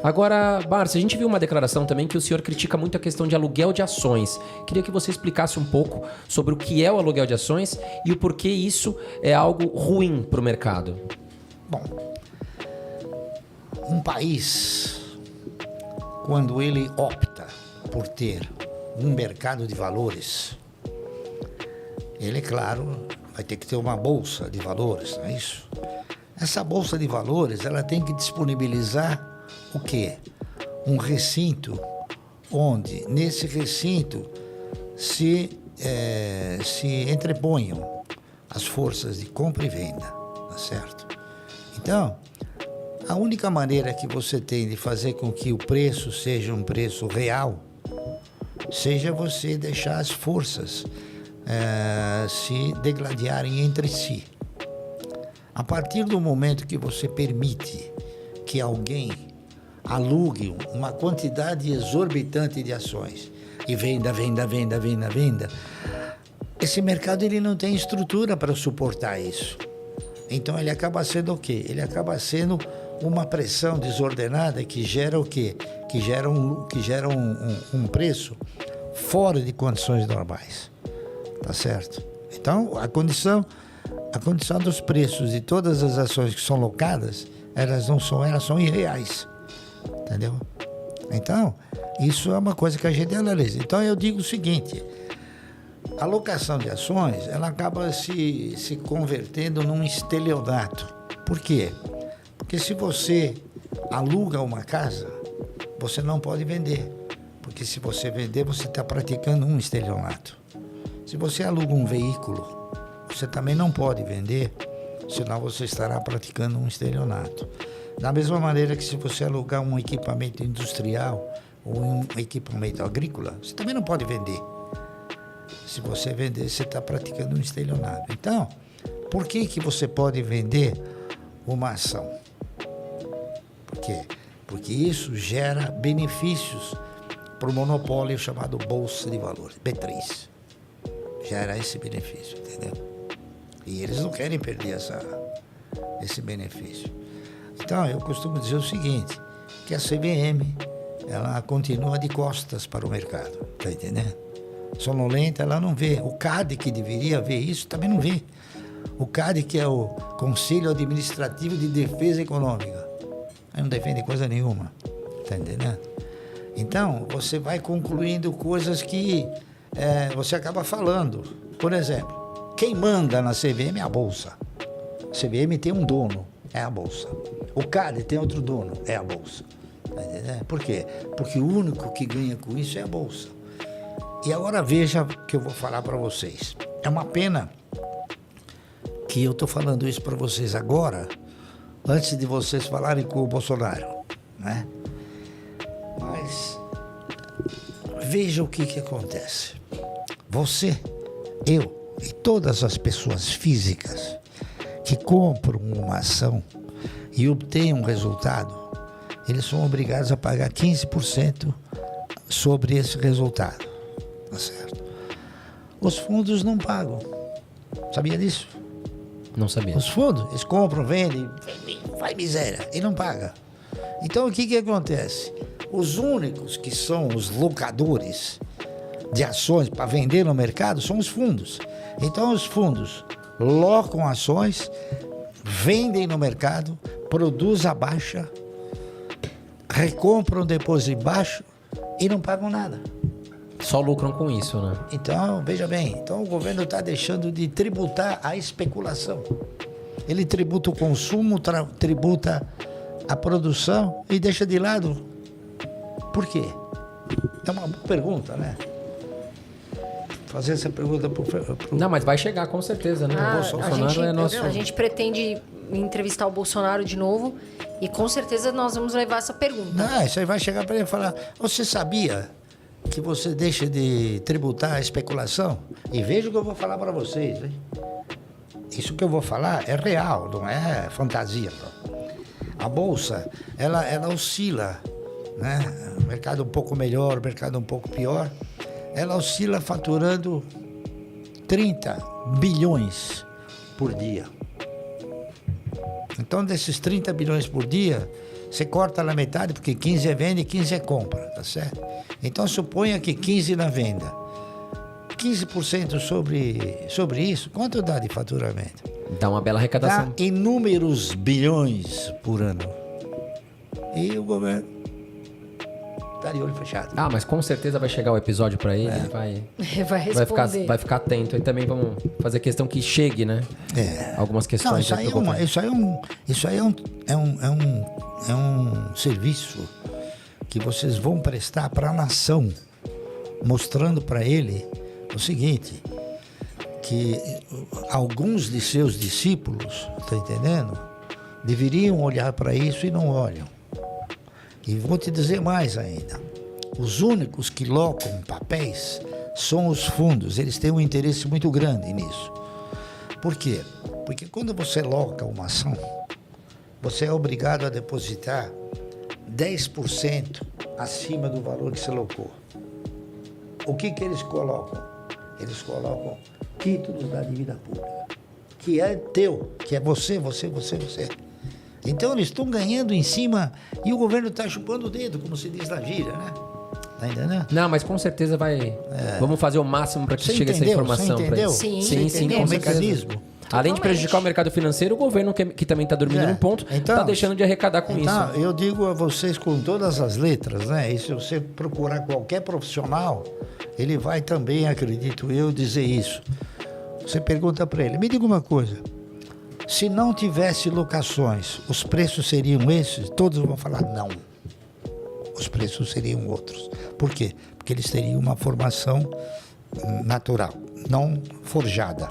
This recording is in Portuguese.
Agora, Márcio, a gente viu uma declaração também que o senhor critica muito a questão de aluguel de ações. Queria que você explicasse um pouco sobre o que é o aluguel de ações e o porquê isso é algo ruim para o mercado. Bom, um país, quando ele opta por ter um mercado de valores, ele, claro, vai ter que ter uma bolsa de valores, não é isso? Essa bolsa de valores, ela tem que disponibilizar o quê? Um recinto onde, nesse recinto, se entreponham as forças de compra e venda, tá certo? Então, a única maneira que você tem de fazer com que o preço seja um preço real, seja você deixar as forças se degladiarem entre si. A partir do momento que você permite que alguém alugue uma quantidade exorbitante de ações e venda, esse mercado ele não tem estrutura para suportar isso. Então ele acaba sendo o quê? Ele acaba sendo uma pressão desordenada que gera o quê? Que gera um preço fora de condições normais. Tá certo? Então a condição dos preços de todas as ações que são locadas, elas são irreais. Entendeu? Então, isso é uma coisa que a gente analisa. Então eu digo o seguinte: a locação de ações, ela acaba se convertendo num estelionato. Por quê? Porque se você aluga uma casa, você não pode vender. Porque se você vender, você está praticando um estelionato. Se você aluga um veículo, você também não pode vender, senão você estará praticando um estelionato. Da mesma maneira que se você alugar um equipamento industrial ou um equipamento agrícola, você também não pode vender. Se você vender, você está praticando um estelionato. Então, por que você pode vender uma ação? Por quê? Porque isso gera benefícios para o monopólio chamado Bolsa de Valores, B3. Gera esse benefício, entendeu? E eles não querem perder esse benefício. Então, eu costumo dizer o seguinte, que a CVM, ela continua de costas para o mercado, tá entendendo? Sonolenta, ela não vê. O CAD, que deveria ver isso, também não vê. O CAD, que é o Conselho Administrativo de Defesa Econômica, aí não defende coisa nenhuma, tá entendendo? Então, você vai concluindo coisas que você acaba falando. Por exemplo, quem manda na CVM é a Bolsa. A CVM tem um dono, é a Bolsa. O CAD tem outro dono, é a Bolsa. Tá entendendo? Por quê? Porque o único que ganha com isso é a Bolsa. E agora veja o que eu vou falar para vocês. É uma pena que eu estou falando isso para vocês agora, antes de vocês falarem com o Bolsonaro, né? Mas veja o que acontece. Você, eu e todas as pessoas físicas que compram uma ação e obtêm um resultado, eles são obrigados a pagar 15% sobre esse resultado. Tá certo? Os fundos não pagam. Sabia disso? Não sabia. Os fundos, eles compram, vendem, faz miséria, e não paga. Então o que acontece? Os únicos que são os locadores de ações para vender no mercado são os fundos. Então os fundos locam ações, vendem no mercado, produzem a baixa, recompram depois em baixo e não pagam nada. Só lucram com isso, né? Então, veja bem, então o governo está deixando de tributar a especulação. Ele tributa o consumo, tributa a produção e deixa de lado. Por quê? É uma boa pergunta, né? Fazer essa pergunta pro... Não, mas vai chegar com certeza, né? O Bolsonaro é nosso... A gente pretende entrevistar o Bolsonaro de novo e com certeza nós vamos levar essa pergunta. Não, isso aí vai chegar para ele e falar, você sabia que você deixa de tributar a especulação? E veja o que eu vou falar para vocês, hein? Isso que eu vou falar é real, não é fantasia. Não. A Bolsa, ela oscila, né? Mercado um pouco melhor, mercado um pouco pior. Ela oscila faturando 30 bilhões por dia. Então, desses 30 bilhões por dia, Você corta na metade, porque 15 é venda e 15 é compra, tá certo? Então suponha que 15 na venda. 15% sobre isso, quanto dá de faturamento? Dá uma bela arrecadação. Dá inúmeros bilhões por ano. E o governo está de olho fechado. Ah, mas com certeza vai chegar o episódio para ele, ele Vai responder. vai ficar atento. E também vamos fazer questão que chegue, né? Algumas Não, questões. isso aí é um serviço que vocês vão prestar para a nação, mostrando para ele o seguinte, que alguns de seus discípulos, tá entendendo? Deveriam olhar para isso e não olham. E vou te dizer mais ainda. Os únicos que locam papéis são os fundos. Eles têm um interesse muito grande nisso. Por quê? Porque quando você loca uma ação, você é obrigado a depositar 10% acima do valor que você locou. O que eles colocam? Eles colocam títulos da dívida pública, que é teu, que é você. Então eles estão ganhando em cima e o governo está chupando o dedo, como se diz na gíria, né? Tá entendendo? Não, mas com certeza vai. Vamos fazer o máximo para que chegue essa informação para ele. Sim, sim, o com mecanismo. certeza. Além de prejudicar o mercado financeiro, o governo, que também está dormindo num ponto, está deixando de arrecadar com isso. Eu digo a vocês com todas as letras, né? E se você procurar qualquer profissional, ele vai também, acredito eu, dizer isso. Você pergunta para ele, me diga uma coisa, se não tivesse locações, os preços seriam esses? Todos vão falar não. Os preços seriam outros. Por quê? Porque eles teriam uma formação natural, não forjada.